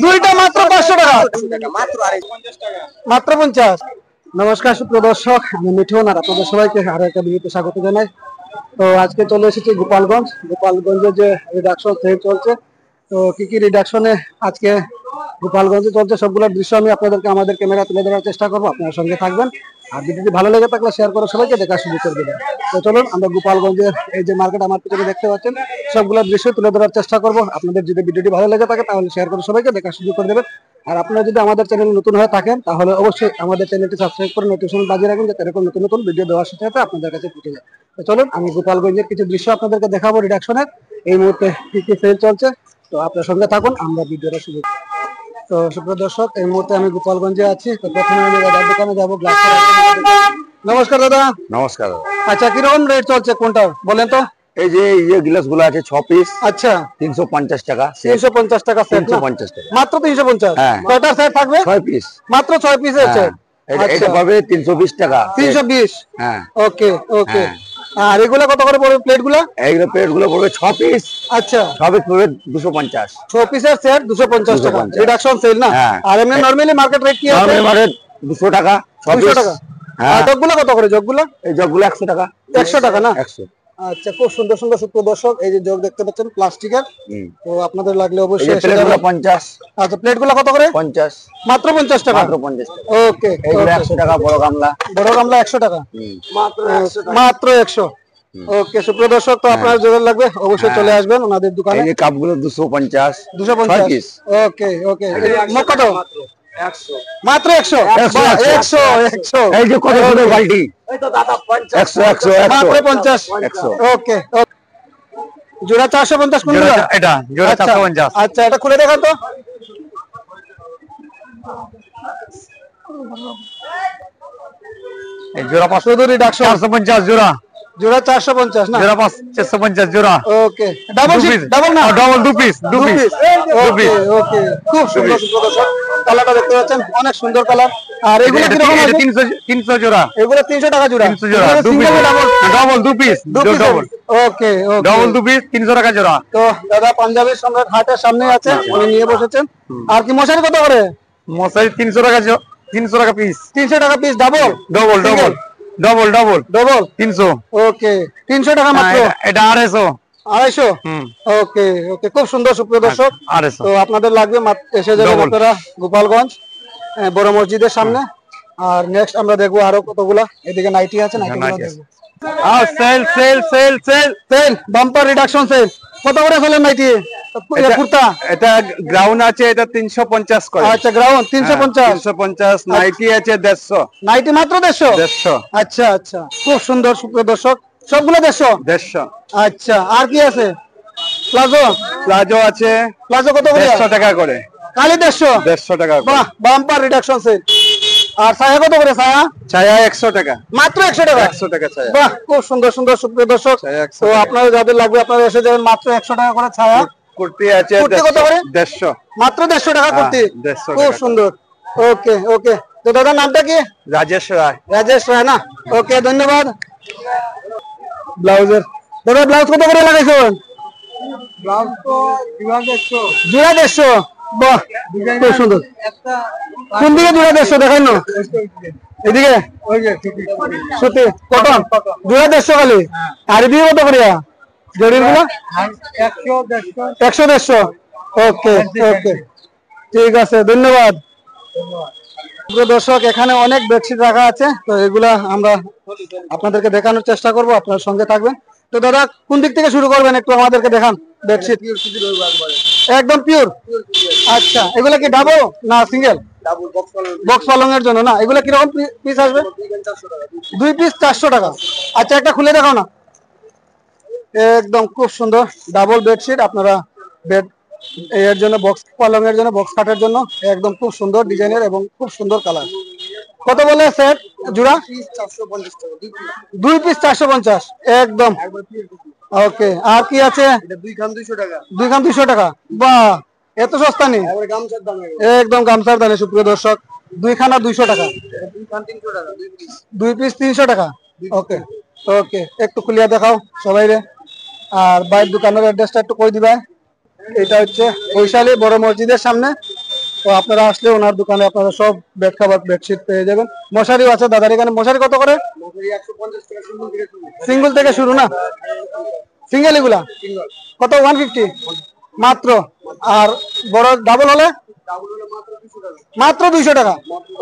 দুইটা মাত্র 500 টাকা, মাত্র 50। নমস্কার সুপ্রিয় দর্শক, আমি মিঠুন আর আপনাদের সবাইকে আরো একটা ভিডিওতে স্বাগত জানাই। তো আজকে চলে এসেছি গোপালগঞ্জে যে রিডাকশন সেল চলছে। তো কি কি রিডাকশনে আজকে গোপালগঞ্জে চলছে সবগুলোর দৃশ্য আমি আপনাদেরকে আমাদের ক্যামেরা তুলে ধরার চেষ্টা করবো। আপনার সঙ্গে থাকবেন, আর ভিডিওটি ভালো লেগে থাকলে শেয়ার করে সবাইকে দেখার সুযোগ করে দেবেন। তো চলুন আমরা গোপালগঞ্জের এই যে মার্কেট আমার পিছনে দেখতে পাচ্ছেন সবগুলোর দৃশ্য তুলে ধরার চেষ্টা করবো। আপনাদের যদি ভিডিওটি ভালো লেগে থাকে তাহলে শেয়ার করে সবাইকে দেখার সুযোগ করে দেবেন। আর আপনারা যদি আমাদের চ্যানেলে নতুন হয়ে থাকেন তাহলে অবশ্যই আমাদের চ্যানেলটি সাবস্ক্রাইব করে নোটিফিকেশন বাজিয়ে রাখবেন, যাতে এরকম নতুন নতুন ভিডিও দেওয়ার সাথে সাথে আপনাদের কাছে পৌঁছে যায়। তো চলুন আমি গোপালগঞ্জের কিছু দৃশ্য আপনাদেরকে দেখাবো রিডাকশনের এই মুহূর্তে কি কি সেল চলছে। তো আপনার সঙ্গে থাকুন, আমরা ভিডিওটা শুরু। তো সুপ্রিয় দর্শক, এই মুহূর্তে আমি গোপালগঞ্জে আছি। তো প্রথমে আমি দাদার দোকানে যাবো। নমস্কার দাদা। নমস্কার। আচ্ছা, কিরকম রেট চলছে কোনটা বলেন তো? এই যে গ্লাস গুলো আছে 6 পিস। আচ্ছা, 350 টাকা। 350 টাকা সেট। 350 টাকা মাত্র 350। হ্যাঁ। কয়টা সেট থাকবে? 6 পিস। মাত্র 6 পিসের সেট। এটা পাবে 320 টাকা। 320। হ্যাঁ। ওকে ওকে। আর এগুলা কত করে পড়বে প্লেট গুলো? এইগুলো প্লেট গুলো পড়বে 6 পিস। আচ্ছা, 6 পিস পড়বে 250। 6 পিসের সেট 250 টাকা রিডাকশন সেল না? আর এমনি নরমালি মার্কেট রেট কি আছে? নরমালি মার্কেট 200 টাকা। 200 টাকা। আর জগগুলো কত করে? জগগুলো এই জগগুলো 100 টাকা। 100 টাকা না? 100। আচ্ছা, খুব সুন্দর সুন্দর সুপ্রিয় দর্শক, এই যে জগ দেখতে পাচ্ছেন প্লাস্টিকের। তো আপনাদের লাগলে অবশ্যই প্লেট গুলো 50। আচ্ছা, প্লেট গুলো কত করে? 50। মাত্র 50 টাকা। মাত্র 50 টাকা। ওকে। এইগুলো 100 টাকা। বড় গামলা 100 টাকা। মাত্র 100 টাকা। মাত্র 100। ওকে সুপ্রিয় দর্শক, তো আপনারা যদি লাগবে অবশ্যই চলে আসবেন ওনাদের দোকানে। এই যে কাপগুলো 250। 250 পিস। ওকে ওকে। মুখ কত? 100। মাত্র 100। 100। এই যে কত সুন্দর বালতি। এই তো দাদা 50। 100 মাত্র 50। ওকে। জোড়া 450 কোন জোড়া? এটা জোড়া 450। আচ্ছা, এটা খুলে দেখান তো। এই জোড়া 500 রিডাকশন 450 জোড়া। জোড়া 450 না? জোড়া 450 জোড়া। ওকে। Double piece? ডাবল না, double 2 piece. 2 piece. Okay okay. খুব সুন্দর দর্শক, কালারটা দেখতে পাচ্ছেন, অনেক সুন্দর কালার। আর এগুলো কি রকম আছে? 300 জোড়া। এগুলো 300 টাকা জোড়া। 300 জোড়া। 2 পিস। Double 2 piece. ডাবল। ওকে ওকে। ডাবল 2 পিস 300 টাকা জোড়া। তো দাদা পাঞ্জাবি সম্রাট হাটের সামনে আছে, উনি নিয়ে বসেছেন। আর কি মশারি কত করে? মশারি 300 টাকা 300 টাকা পিস। 300 টাকা piece. Double? Double double double double double 300। ওকে, 300 টাকা মাত্র। এটা 250। 250। ওকে ওকে। খুব সুন্দর সুপ্রিয় দর্শক, 250। তো আপনাদের লাগবে এসে যাবেন আপনারা গোপালগঞ্জ বড় মসজিদের সামনে। আর নেক্সট আমরা দেখবো আরো কতগুলা। এদিকে নাইটি আছে, নাইটিগুলো দেখবো। Sale sale sale sale sale bumper reduction sale. কত করে ফেলেন নাইটি? কুর্তা এটা গ্রাউন্ড আছে, এটা 350 করে। আচ্ছা, গ্রাউন্ড 350। 350। নাইটি আছে 150। নাইটি মাত্র 150। 150। আচ্ছা আচ্ছা, খুব সুন্দর সুপ্রিয় দর্শক, সবগুলো 150। 150। আচ্ছা, আর কি আছে? প্লাজো? প্লাজো আছে। প্লাজো কত করে? 150 টাকা করে। খালি 150? 150 টাকা। বাহ, বাম্পার রিডাকশন সেল। আর ছায়া কত করে? ছায়া? ছায়া 100 টাকা। মাত্র 100 টাকা। 100 টাকা ছায়া। বাহ, খুব সুন্দর সুন্দর সুপ্রিয় দর্শক, তো আপনারা যাদের লাগবে আপনারা এসে যাবেন। মাত্র 100 টাকা করে ছায়া। কুর্তি আছে কুর্তি কত করে? 150। মাত্র 150 টাকা কুর্তি। 150 খুব সুন্দর। ওকে ওকে। তো দাদার নামটা কি? রাজেশ রায়। রাজেশ রায় না? ওকে, ধন্যবাদ। ব্লাউজের দাদা, ব্লাউজ কত করে লাগাইছেন? ব্লাউজ তো জোড়া 150। বাহ, খুব সুন্দর। কোন দিকে জোড়া 150 দেখাই না? এদিকে সুতি কটন জোড়া 150 খালি। আর এদিকে কত করে জরির গুলো? 100 150। ওকে ওকে, ঠিক আছে, ধন্যবাদ। দর্শক, এখানে অনেক বেডশিট রাখা আছে, তো এগুলা আমরা আপনাদেরকে দেখানোর চেষ্টা করব, আপনার সঙ্গে থাকবেন। তো দাদা, কোন দিক থেকে শুরু করবেন একটু আমাদেরকে দেখান। বেডশিট একদম পিওর। আচ্ছা, এগুলা কি ডাবল না সিঙ্গেল? বক্স পালং এর জন্য না? এগুলা কিরকম পিস আসবে? 2 পিস 400 টাকা। আচ্ছা, একটা খুলে দেখাও না। একদম খুব সুন্দর ডাবল বেডশিট। আপনারা বেড এর জন্য, বক্স পালং এর জন্য, বক্স খাটের জন্য একদম খুব সুন্দর ডিজাইনের এবং খুব সুন্দর কালার। কত বলে সেট জোড়া? 2 পিস 450 একদম। ওকে, আর কি আছে? 2 খান 200 টাকা। 2 খান 200 টাকা। বাহ, এত সস্তা নেই? একদম গামছার দামে সুপ্রিয় দর্শক, 2 খানা 200 টাকা। 2 পিস 300 টাকা। ওকে ওকে, একটু খুলিয়া দেখাও সবাই রে। আর বাইরের দোকানের অ্যাড্রেসটা একটু কই দিবা। এটা হচ্ছে বৈশালী বড় মসজিদের সামনে। তো আপনারা আসলে ওনার দোকানে আপনারা সব বেড কভার বেডশিট পেয়ে যাবেন। মশারিও আছে দাদার এখানে। মশারি কত করে? সিঙ্গেল থেকে শুরু না? সিঙ্গেল এগুলা কত? 150 মাত্র। আর বড় ডাবল হলে মাত্র 200 টাকা।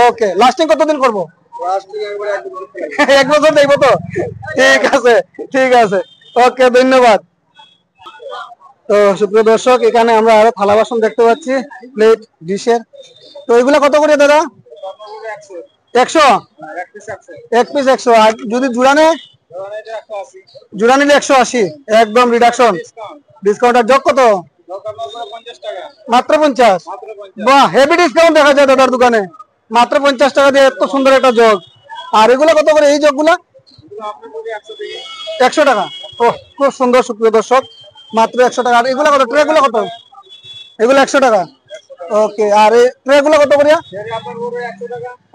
ওকে, লাস্টিং কতদিন করবো? 1 বছর দেখবো তো? ঠিক আছে, ঠিক আছে, ওকে, ধন্যবাদ। তো সুপ্রিয় দর্শক, এখানে আমরা আরো থালা বাসন দেখতে পাচ্ছি, প্লেট ডিশের। তো এগুলা কত করে দাদা? 100? এক পিস 100। আর যদি জোড়া নেয়? জোড়া নিলে 180, একদম রিডাকশন ডিসকাউন্ট। আর জগ কত? মাত্র 50? বাহ, হেভি ডিসকাউন্ট দেখা যায় দাদার দোকানে। মাত্র 50 টাকা দিয়ে এত সুন্দর একটা জগ। আর এগুলো কত করে এই জগগুলা? 100 টাকা। ও, খুব সুন্দর সুপ্রিয় দর্শক, মাত্র 100 টাকা। আর এগুলো কত? ট্রে গুলো কত? এগুলো 100 টাকা। ওকে, আর এই ট্রে গুলো কত করে?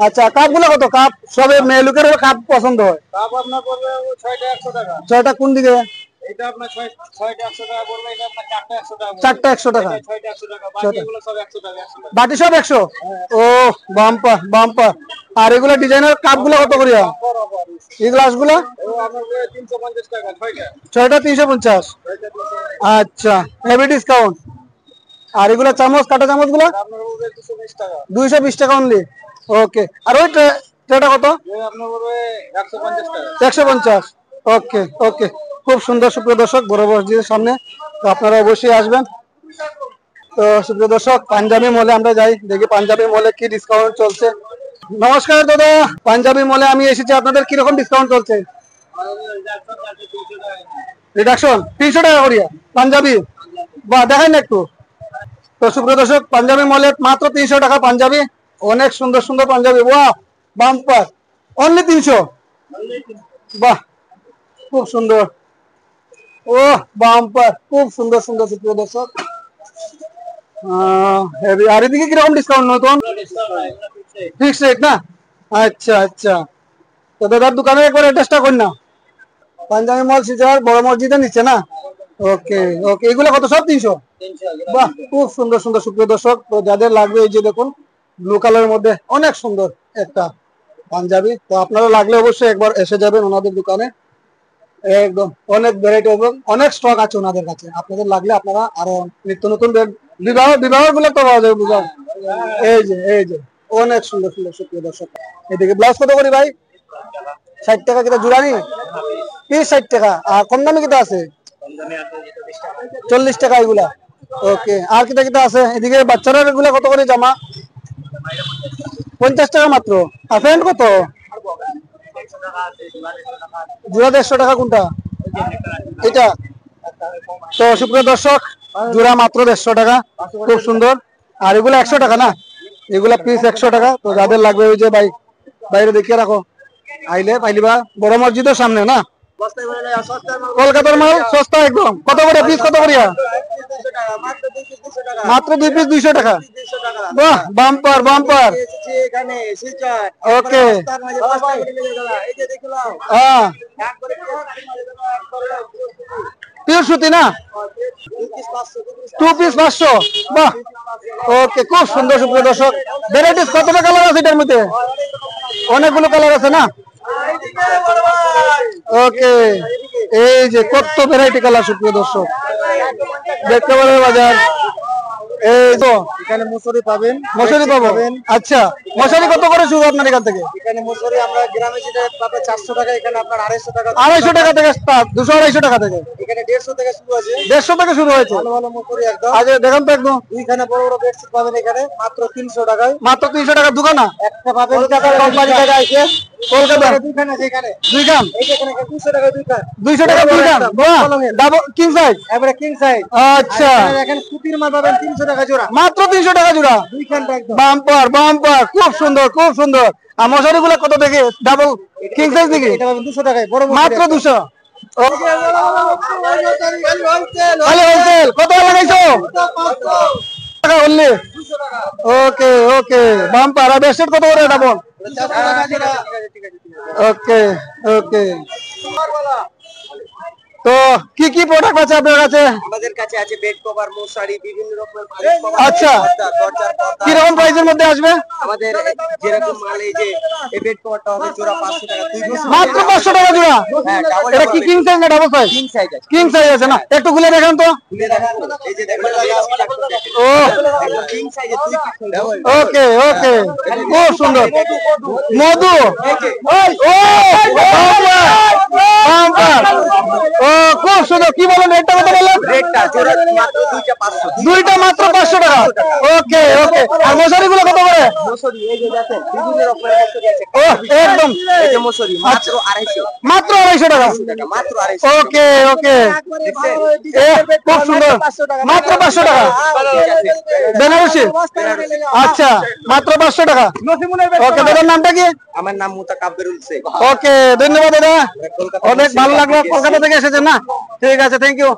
আচ্ছা, কাপ গুলো কত? কাপ সবে মেয়ে লোকের কাপ পছন্দ হয়। কাপ আপনার পড়বে 6টা 100 টাকা। 6টা কোন দিকে? এটা আপনার 6টা 100 টাকা পড়বে, এটা আপনার 4টা 100 টাকা। 4টা 100 টাকা। 6টা 100 টাকা, বাকি এগুলো সব 100 টাকা 100 টাকা। বাটি সব 100? ও, বাম্পার বাম্পার। আর এগুলো ডিজাইনার কাপ গুলো কত করে? এই গ্লাস গুলো ও আপনার 350 টাকা 6টা। 6টা 350। আচ্ছা, হেভি ডিসকাউন্ট। আর এগুলো চামচ, কাটা চামচ গুলো আপনার পড়বে 220 টাকা। 220 টাকা অনলি। ওকে, আর ওই ট্রেটা কত? আপনার পড়বে 150 টাকা। 150। ওকে ওকে, খুব সুন্দর সুপ্রিয় দর্শক, বড় মসজিদের সামনে। তো আপনারা অবশ্যই আসবেন। তো সুপ্রিয় দর্শক, পাঞ্জাবি মলে আমরা যাই, দেখি পাঞ্জাবি মলে কি ডিসকাউন্ট চলছে। নমস্কার দাদা, পাঞ্জাবি মলে আমি এসেছি, আপনাদের কিরকম ডিসকাউন্ট চলছে? রিডাকশন 300 টাকা করিয়া পাঞ্জাবি। বাহ, দেখেন একটু। তো সুপ্রিয় দর্শক, পাঞ্জাবি মলে মাত্র 300 টাকা পাঞ্জাবি। অনেক সুন্দর সুন্দর পাঞ্জাবি। বাহ, বাম্পার, অনলি 300। বাহ, খুব সুন্দর। ও, বাম্পার, খুব সুন্দর সুন্দর সুপ্রিয় দর্শক। আর এদিকে কিরকম ডিসকাউন্ট নতুন? ফিক্সড রেট না? আচ্ছা আচ্ছা। তো দাদার দোকানে একবার অ্যাড্রেসটা কর না। পাঞ্জাবি মল সিজার বড় মসজিদের নিচে না? ওকে ওকে, এগুলো কত? সব 300? বাহ, খুব সুন্দর সুন্দর সুপ্রিয় দর্শক। তো যাদের লাগবে, এই যে দেখুন ব্লু কালারের মধ্যে অনেক সুন্দর একটা পাঞ্জাবি। তো আপনারা লাগলে অবশ্যই একবার এসে যাবেন ওনাদের দোকানে। একদম অনেক ভ্যারাইটি এবং অনেক স্টক আছে ওনাদের কাছে। আপনাদের লাগলে আপনারা আরো নিত্য নতুন বিবাহ গুলো তো পাওয়া যাবে। বিবাহ, এই যে অনেক সুন্দর সুন্দর সুপ্রিয় দর্শক। এদিকে ব্লাউজ কত করি ভাই? 60 টাকা কিটা জুড়ানি? পিস 60 টাকা। আর কম দামে কিটা আছে? 40 টাকা এগুলা। ওকে, আর কিটা কিটা আছে? এদিকে বাচ্চারা এগুলা কত করে জামা? 50 টাকা মাত্র। আর প্যান্ট কত? জোড়া 150 টাকা। কোনটা এটা? তো সুপ্রিয় দর্শক, জোড়া মাত্র 150 টাকা, খুব সুন্দর। আর এগুলো 100 টাকা না? এগুলা পিস 100 টাকা। তো যাদের লাগবে, ওই যে ভাই বাইরে দেখিয়ে রাখো, আইলে পাইলিবা। বড় মসজিদের সামনে না? কলকাতার মাল সস্তা একদম। কত করে পিস? কত করিয়া? মাত্র 2 পিস 200 টাকা। বাহ, বাম্পার বাম্পার। ওকে, হ্যাঁ, পিওর সুতি না? 2 পিস 500। বাহ, ওকে, খুব সুন্দর সুপ্রিয় দর্শক। ভ্যারাইটিস কতটা কালার আছে এটার মধ্যে? অনেকগুলো কালার আছে না? ওকে, এই যে কত ভ্যারাইটি কালার সুপ্রিয় দর্শক, দেখতে পারেন বাজার। এই তো এখানে মসুরি পাবেন। মশারি পাবেন। আচ্ছা, মশারি কত করে শুরু আপনার এখান থেকে? এখানে মসুরি আমরা গ্রামে যেটা পাবে 400 টাকা, এখানে আপনার 250 টাকা। 250 টাকা থেকে স্টার্ট, 200 250 টাকা থেকে। এখানে 150 থেকে শুরু আছে। 150 থেকে শুরু হয়েছে। ভালো ভালো মসুরি একদম। আগে দেখেন তো একদম। দুইখানে বড় বড় বেডশিট পাবেন এখানে মাত্র 300 টাকায়। মাত্র 300 টাকা দোকান না? একটা পাবেন কোম্পানি থেকে আইছে কলকাতা। দুইখানে যেখানে দুই খান এই যে এখানে 200 টাকা দুইখান। 200 টাকা দুই খান। বাহ, ডাবল কিং সাইজ। এবারে কিং সাইজ। আচ্ছা, দেখেন সুতির মাল পাবেন 300 টাকা জোড়া। মাত্র 300 টাকা জোড়া। দুইখানটা একদম বাম্পার বাম্পার, খুব সুন্দর খুব সুন্দর। আর মশারি গুলো কত দেখে? ডাবল কিং সাইজ দেখি এটা পাবেন 200 টাকায় বড় মাত্র 200। ভালো হোলসেল। কত লাগাইছো? টাকা বললি? ওকে ওকে, বাম্পার। আর বেডশিট কত করে ডাবল? ওকে ওকে, তো কি কি প্রোডাক্ট আছে আপনার কাছে? আমাদের কাছে আছে বেড কভার, মশারি, বিভিন্ন রকমের আচ্ছা। দরজার পর্দা। কি রকম প্রাইসের মধ্যে আসবে? আমাদের যেরকম মাল এই যে এই বেড কভারটা হবে জোড়া 500 টাকা, 2 পিস মাত্র 500 টাকা জোড়া? হ্যাঁ, ডাবল এটা কি কিং সাইজ না ডাবল সাইজ? কিং সাইজ আছে। কিং সাইজ আছে না? একটু খুলে দেখান তো। খুলে দেখান, এই যে দেখেন ও কিং সাইজে 2 পিস হবে। ওকে ওকে, খুব সুন্দর। মধু, ও বাম্পার। ও খুব সুন্দর। কি বলেন রেটটা কত বলেন? রেটটা জোড়া মাত্র 2টা 500। দুইটা মাত্র 500 টাকা। ওকে ওকে। আর মশারি গুলো কত করে? মশারি এই যে দেখেন বিভিন্ন রকমের মশারি আছে। ও একদম এই যে মশারি মাত্র 250 মাত্র 250 টাকা। টাকা, মাত্র 250। ওকে ওকে, দেখছেন? খুব সুন্দর। মাত্র 500 টাকা। ঠিক আছে। বেনারসি? আচ্ছা, মাত্র 500 টাকা। ওকে, দাদার নামটা কি? আমার নাম মুতাকাব্বিরুল শেখ। ওকে, ধন্যবাদ দাদা, কলকাতা অনেক ভালো লাগলো। কলকাতা থেকে এসেছেন না? ঠিক আছে, থ্যাংক ইউ।